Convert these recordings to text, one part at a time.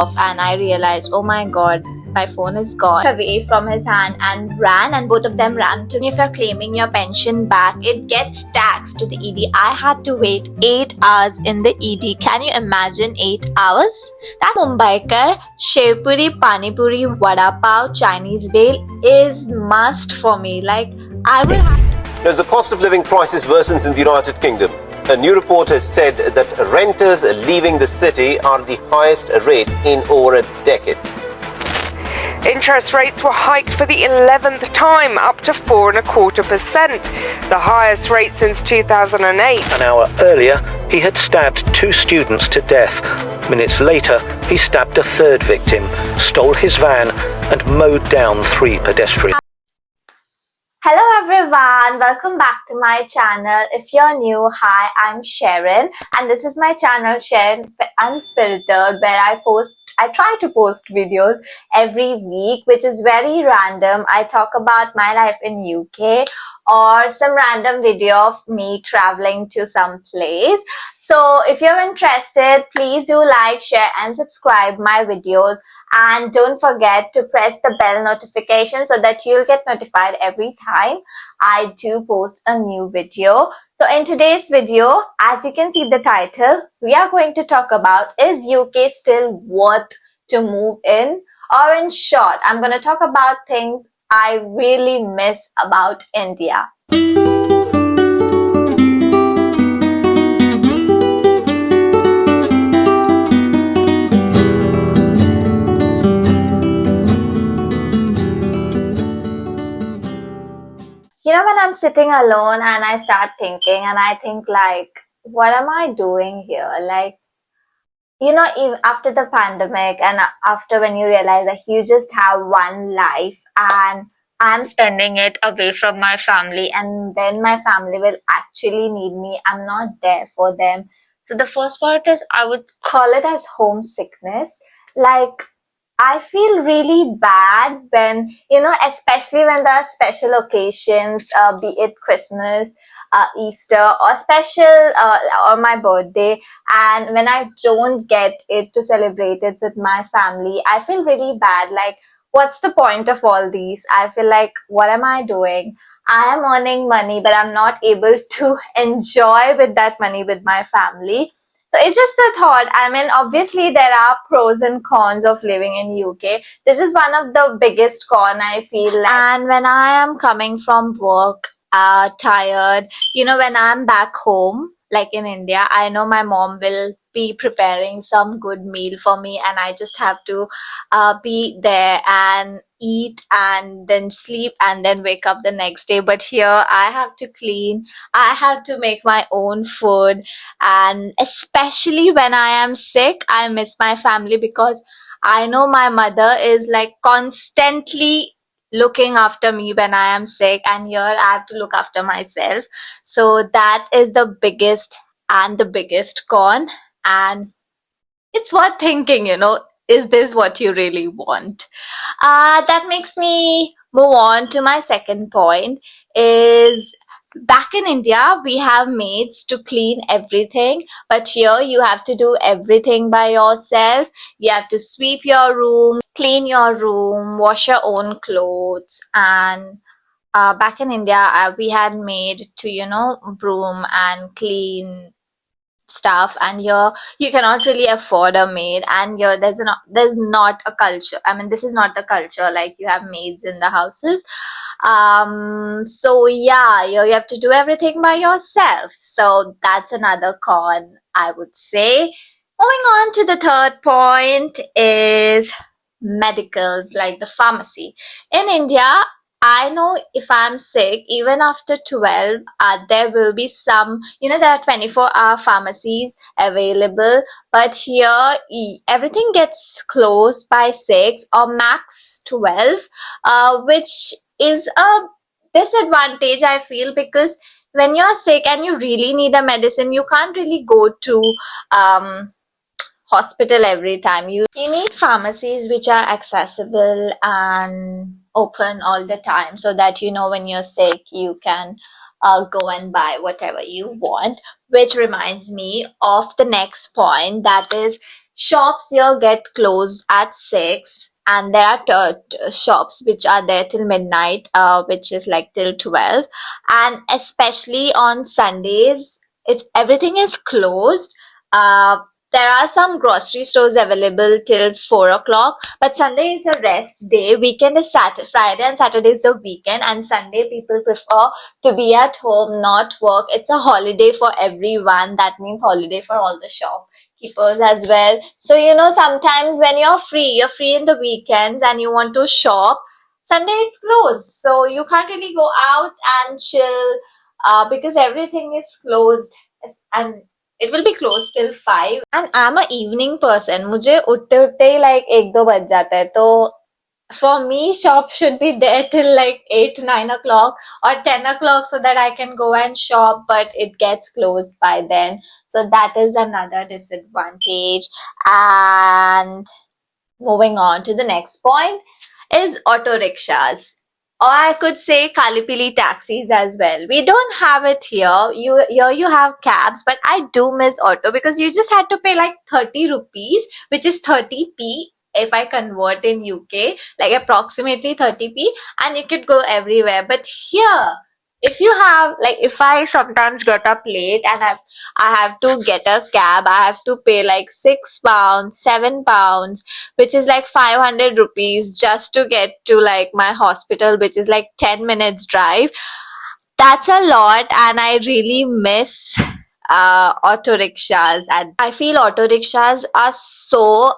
off and I realized, oh my god, my phone is gone away from his hand and ran, and both of them ran to me. If you're claiming your pension back, it gets taxed to the ED. I had to wait 8 hours in the ED. Can you imagine 8 hours? That Mumbaikar, Shev Puri, Pani Puri, Vada Pav, Chinese Bale is must for me. Like, I will have. As the cost of living crisis worsens in the United Kingdom, a new report has said that renters leaving the city are the highest rate in over a decade. Interest rates were hiked for the 11th time, up to 4.25%, the highest rate since 2008. An hour earlier, he had stabbed 2 students to death. Minutes later, he stabbed a third victim, stole his van, and mowed down 3 pedestrians. Hello everyone, welcome back to my channel. If you're new, hi, I'm Sharon and this is my channel Sharon Unfiltered, where I try to post videos every week which is very random. I talk about my life in UK or some random video of me traveling to some place. So if you're interested, please do like, share and subscribe my videos. And don't forget to press the bell notification so that you'll get notified every time I do post a new video. So in today's video, as you can see the title, we are going to talk about, is UK still worth to move in? Or in short, I'm going to talk about things I really miss about India. You know, when I'm sitting alone and I start thinking and I think like, what am I doing here? Like, you know, even after the pandemic and after when you realize that you just have one life and I'm spending it away from my family, and then my family will actually need me. I'm not there for them. So the first part is, I would call it as homesickness. Like, I feel really bad when, you know, especially when there are special occasions, be it Christmas, Easter, or special, or my birthday, and when I don't get it to celebrate it with my family, I feel really bad. Like, what's the point of all these? I feel like, what am I doing? I am earning money, but I'm not able to enjoy with that money with my family. So it's just a thought. I mean, obviously there are pros and cons of living in UK. This is one of the biggest con, I feel like. And when I am coming from work, tired, you know, when I'm back home, like in India, I know my mom will be preparing some good meal for me and I just have to be there and eat and then sleep and then wake up the next day. But here I have to clean, I have to make my own food, and especially when I am sick, I miss my family because I know my mother is like constantly looking after me when I am sick, and here I have to look after myself. So that is the biggest and the biggest con, and it's worth thinking, you know, is this what you really want? That makes me move on to my second point. Is back in India, we have maids to clean everything, but here you have to do everything by yourself. You have to sweep your room, clean your room, wash your own clothes, and back in India, we had maid to, you know, broom and clean stuff, and here you cannot really afford a maid, and here there's not a culture. I mean, this is not the culture like you have maids in the houses. So yeah, you have to do everything by yourself. So that's another con, I would say. Moving on to the third point is medicals, like the pharmacy. In India, I know if I'm sick, even after 12, there will be some, you know, there are 24-hour pharmacies available, but here everything gets closed by 6 or max 12, which is a disadvantage, I feel, because when you're sick and you really need a medicine, you can't really go to hospital every time. You need pharmacies which are accessible and open all the time, so that, you know, when you're sick you can go and buy whatever you want. Which reminds me of the next point, that is shops here get closed at 6, and there are shops which are there till midnight, which is like till 12. And especially on Sundays, it's everything is closed. uh there are some grocery stores available till 4 o'clock, but Sunday is a rest day. Weekend is Saturday, Friday, and Saturday is the weekend. And Sunday people prefer to be at home, not work. It's a holiday for everyone. That means holiday for all the shopkeepers as well. So sometimes when you're free in the weekends and you want to shop, Sunday it's closed. So you can't really go out and chill, because everything is closed. And it will be closed till 5. And I'm a evening person. मुझे उठते उठते ही like 1-2 बज जाता है. तो for me, shop should be there till like 8-9 o'clock or 10 o'clock, so that I can go and shop, but it gets closed by then. So that is another disadvantage. And moving on to the next point is auto rickshaws. Or I could say Kalipili taxis as well. We don't have it here. Here you have cabs, but I do miss auto because you just had to pay like 30 rupees, which is 30p if I convert in UK, like approximately 30p, and you could go everywhere. But here, if you have like, if I sometimes get up late and I have to get a cab, I have to pay like £6, £7, which is like 500 rupees just to get to like my hospital, which is like 10 minutes drive. That's a lot, and I really miss auto rickshaws. And I feel auto rickshaws are so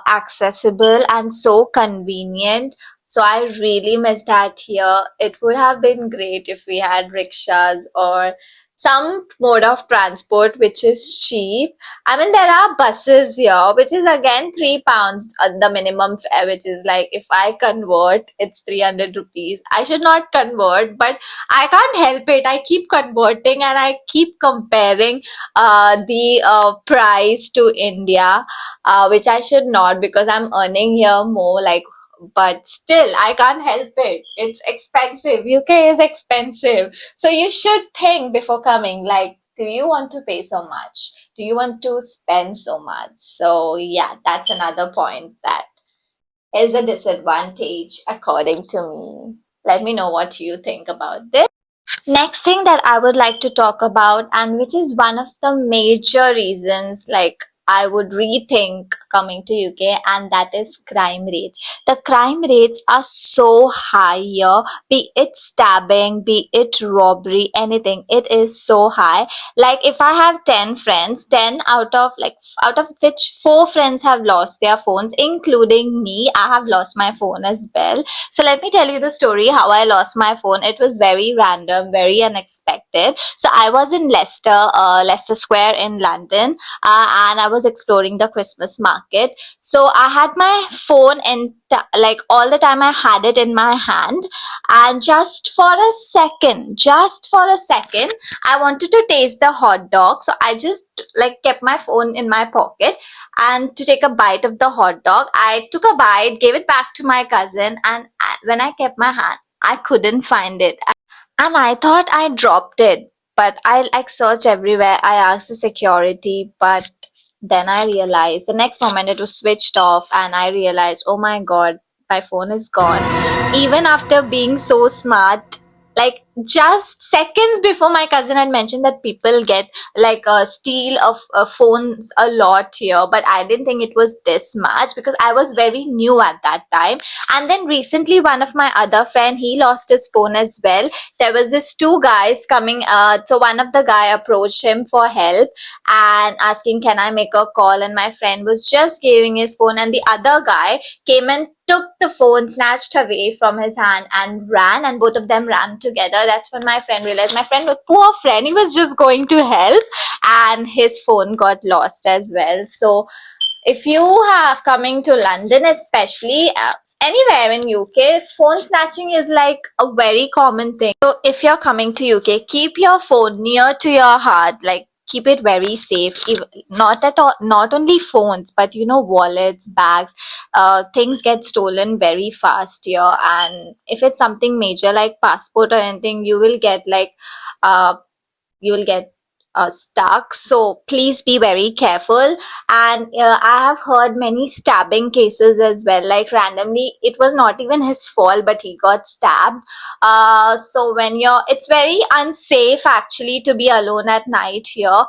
accessible and so convenient. So I really miss that here. It would have been great if we had rickshaws or some mode of transport which is cheap. I mean, there are buses here, which is again £3, the minimum fare, which is like, if I convert, it's 300 rupees. I should not convert, but I can't help it. I keep converting and I keep comparing the price to India, which I should not, because I'm earning here more. Like, but still, I can't help it. It's expensive. UK is expensive. So you should think before coming. Like, do you want to pay so much? Do you want to spend so much? So yeah, that's another point that is a disadvantage according to me. Let me know what you think about this. Next thing that I would like to talk about, and which is one of the major reasons like I would rethink coming to UK, and that is crime rates. The crime rates are so high here, be it stabbing, be it robbery, anything. It is so high. Like, if I have 10 friends, 10 out of which 4 friends have lost their phones, including me. I have lost my phone as well. So let me tell you the story how I lost my phone. It was very random, very unexpected. So I was in Leicester Square in London, and I was exploring the Christmas market. So I had my phone in like all the time. I had it in my hand, and just for a second, I wanted to taste the hot dog. So I just like kept my phone in my pocket, and to take a bite of the hot dog, I took a bite, gave it back to my cousin, and when I kept my hand, I couldn't find it. And I thought I dropped it, but I like searched everywhere. I asked the security, but then I realized the next moment it was switched off, and I realized, oh my god, my phone is gone. Even after being so smart, like just seconds before, my cousin had mentioned that people get like steal of phones a lot here, but I didn't think it was this much because I was very new at that time. And then recently, one of my other friend, he lost his phone as well. There was this two guys coming, so one of the guy approached him for help and asking, can I make a call? And my friend was just giving his phone, and the other guy came and took the phone, snatched away from his hand, and ran, and both of them ran together. That's when my friend realized. My friend, poor friend, he was just going to help, and his phone got lost as well. So if you are coming to London, especially anywhere in UK, phone snatching is like a very common thing. So if you're coming to UK, keep your phone near to your heart. Like, keep it very safe. Not at all, not only phones, but wallets, bags. Things get stolen very fast here, and if it's something major like passport or anything, you will get like you will get stuck, so please be very careful. And I have heard many stabbing cases as well, like randomly it was not even his fault but he got stabbed. So when it's very unsafe actually to be alone at night here.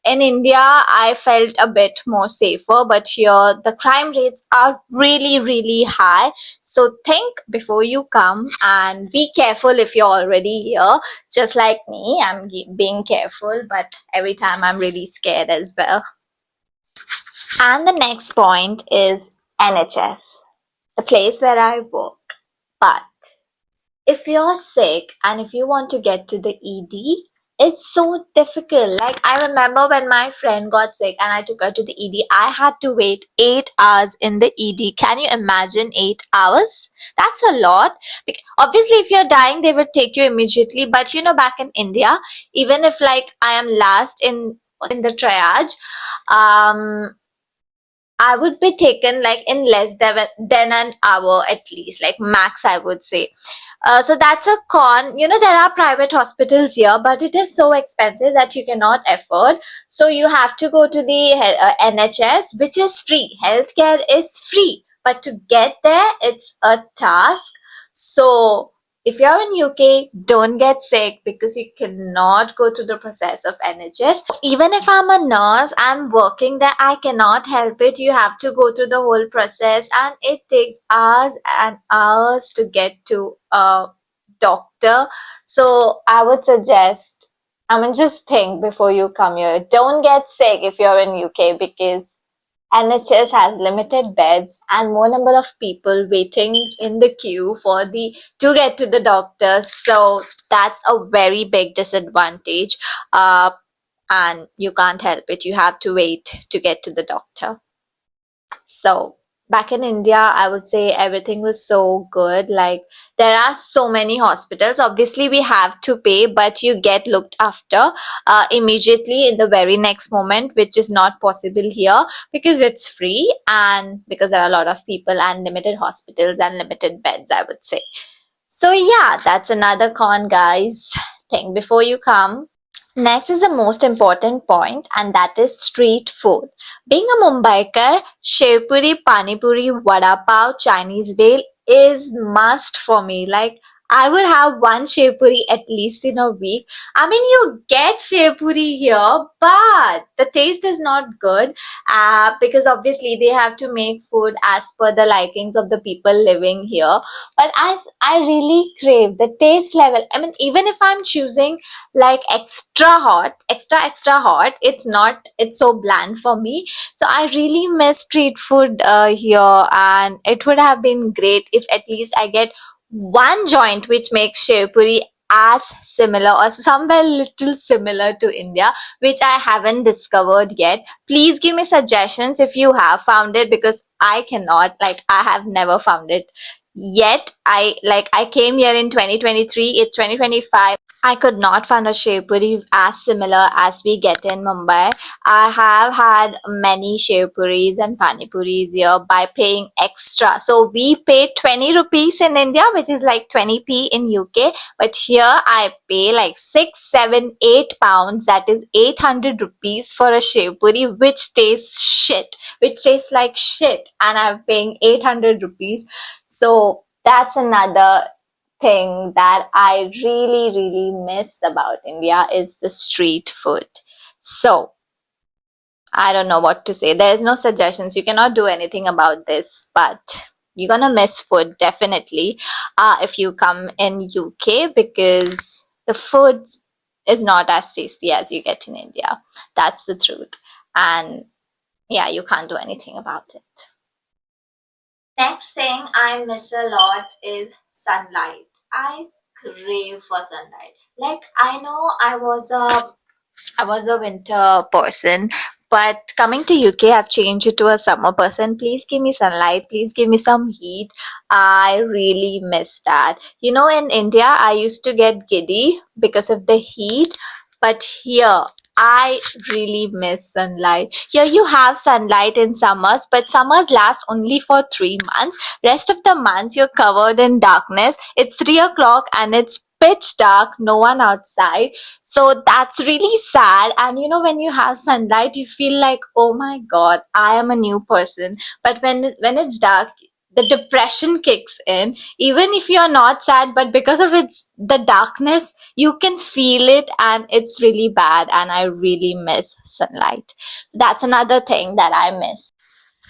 In India, I felt a bit more safer, but here the crime rates are really, really high. So think before you come and be careful if you're already here. Just like me, I'm being careful, but every time I'm really scared as well. And the next point is NHS, the place where I work. But if you're sick and if you want to get to the ED, it's so difficult. Like, I remember when my friend got sick and I took her to the ED, I had to wait 8 hours in the ED. Can you imagine 8 hours? That's a lot. Obviously, if you're dying, they would take you immediately. But back in India, even if like I am last in the triage, um, I would be taken like in less than an hour at least, like max, I would say. So that's a con. There are private hospitals here, but it is so expensive that you cannot afford. So you have to go to the NHS, which is free. Healthcare is free, but to get there, it's a task. So if you're in UK, don't get sick because you cannot go through the process of NHS. Even if I'm a nurse, I'm working there, I cannot help it. You have to go through the whole process and it takes hours and hours to get to a doctor. So I would suggest, just think before you come here. Don't get sick if you're in UK because NHS has limited beds and more number of people waiting in the queue to get to the doctor. So that's a very big disadvantage. And you can't help it. You have to wait to get to the doctor. So back in India, I would say everything was so good. Like, there are so many hospitals. Obviously, we have to pay, but you get looked after immediately in the very next moment, which is not possible here because it's free and because there are a lot of people and limited hospitals and limited beds, I would say. So yeah, that's another con, guys. Think before you come. Next is the most important point, and that is street food. Being a Mumbaiker, Shev Puri, Pani Puri, Vada Pav, Chinese Bhel is must for me. Like, I would have one Shev Puri at least in a week. I mean, you get Shev Puri here, but the taste is not good because obviously they have to make food as per the likings of the people living here. But as I really crave the taste level, I mean, even if I'm choosing like extra hot, it's so bland for me. So I really miss street food here, and it would have been great if at least I get one joint which makes Shev Puri as similar or somewhere little similar to India, which I haven't discovered yet. Please give me suggestions if you have found it because I cannot, like, I have never found it yet. I came here in 2023, it's 2025. I could not find a Shev Puri as similar as we get in Mumbai. I have had many Shev Puris and Pani Puris here by paying extra. So we pay 20 rupees in India, which is like 20p in UK. But here I pay like 6, 7, 8 pounds. That is 800 rupees for a Shev Puri, which tastes shit, which tastes like shit. And I'm paying 800 rupees. So that's another thing that I really, really miss about India is the street food. So I don't know what to say. There's no suggestions. You cannot do anything about this, but you're gonna miss food definitely if you come in UK because the food is not as tasty as you get in India. That's the truth. And yeah, you can't do anything about it. Next thing I miss a lot is sunlight. I crave for sunlight. Like, I know I was a winter person, but coming to UK, I've changed it to a summer person. Please give me sunlight. Please give me some heat. I really miss that. In India, I used to get giddy because of the heat, but here, I really miss sunlight. Here you have sunlight in summers, but summers last only for 3 months. Rest of the months you're covered in darkness. It's 3 o'clock and it's pitch dark, no one outside. So that's really sad. And when you have sunlight, you feel like, oh my god, I am a new person. But when it's dark, the depression kicks in, even if you're not sad, but because of the darkness, you can feel it, and it's really bad. And I really miss sunlight. So that's another thing that I miss.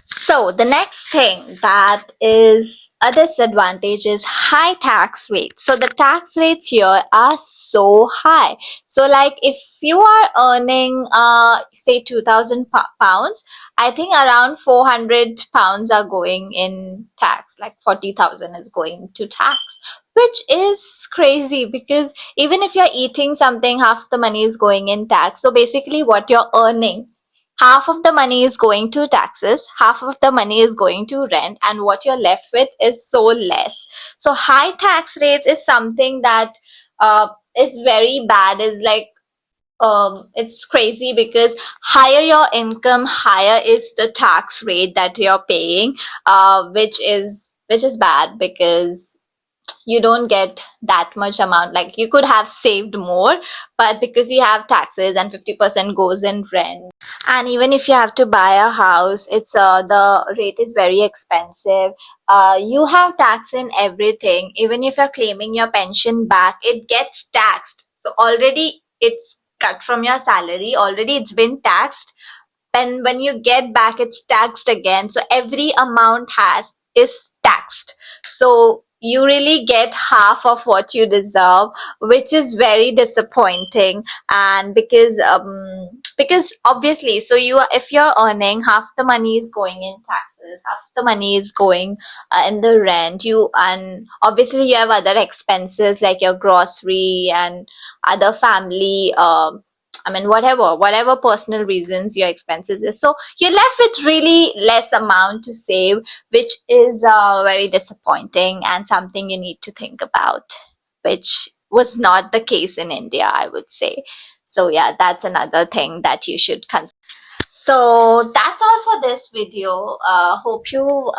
So the next thing that is a disadvantage is high tax rates. So the tax rates here are so high. So like if you are earning say 2,000 pounds, I think around 400 pounds are going in tax, like 40,000 is going to tax, which is crazy because even if you're eating something, half the money is going in tax. So basically what you're earning, half of the money is going to taxes, half of the money is going to rent, and what you're left with is so less. So high tax rates is something that is very bad. Is like it's crazy because higher your income, higher is the tax rate that you're paying, which is bad because you don't get that much amount. Like you could have saved more, but because you have taxes and 50% goes in rent, and even if you have to buy a house, it's the rate is very expensive. You have tax in everything. Even if you're claiming your pension back, it gets taxed. So already it's cut from your salary, already it's been taxed, and when you get back it's taxed again. So every amount has is taxed. So you really get half of what you deserve, which is very disappointing. And because obviously, so if you're earning, half the money is going in taxes, half the money is going in the rent, and obviously you have other expenses like your grocery and other family, I mean, whatever personal reasons your expenses is. So you're left with really less amount to save, which is very disappointing and something you need to think about, which was not the case in India, I would say. So yeah, that's another thing that you should consider. So that's all for this video. Hope you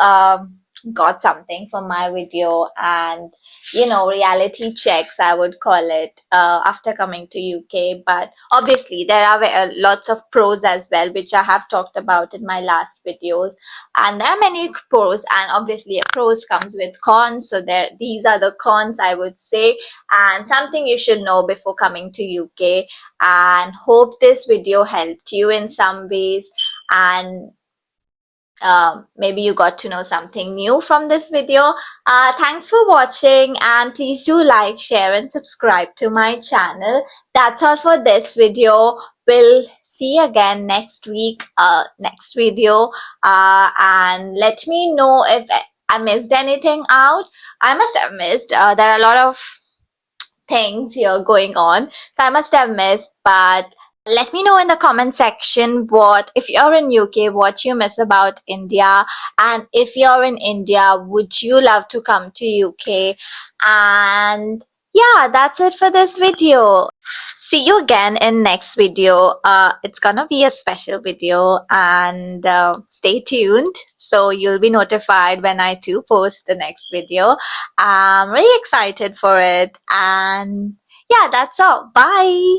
got something from my video, and reality checks, I would call it, after coming to UK. But obviously there are lots of pros as well, which I have talked about in my last videos, and there are many pros, and obviously pros comes with cons. So these are the cons, I would say, and something you should know before coming to UK. And hope this video helped you in some ways, and maybe you got to know something new from this video. Thanks for watching, and please do like, share and subscribe to my channel. That's all for this video. We'll see you again next week, next video, and let me know if I missed anything out. I must have missed. There are a lot of things here going on, so I must have missed, but let me know in the comment section, what if you're in UK, what you miss about India, and if you're in India, would you love to come to UK? And yeah, that's it for this video. See you again in next video. It's gonna be a special video, and stay tuned so you'll be notified when I do post the next video. I'm really excited for it, and yeah, that's all. Bye.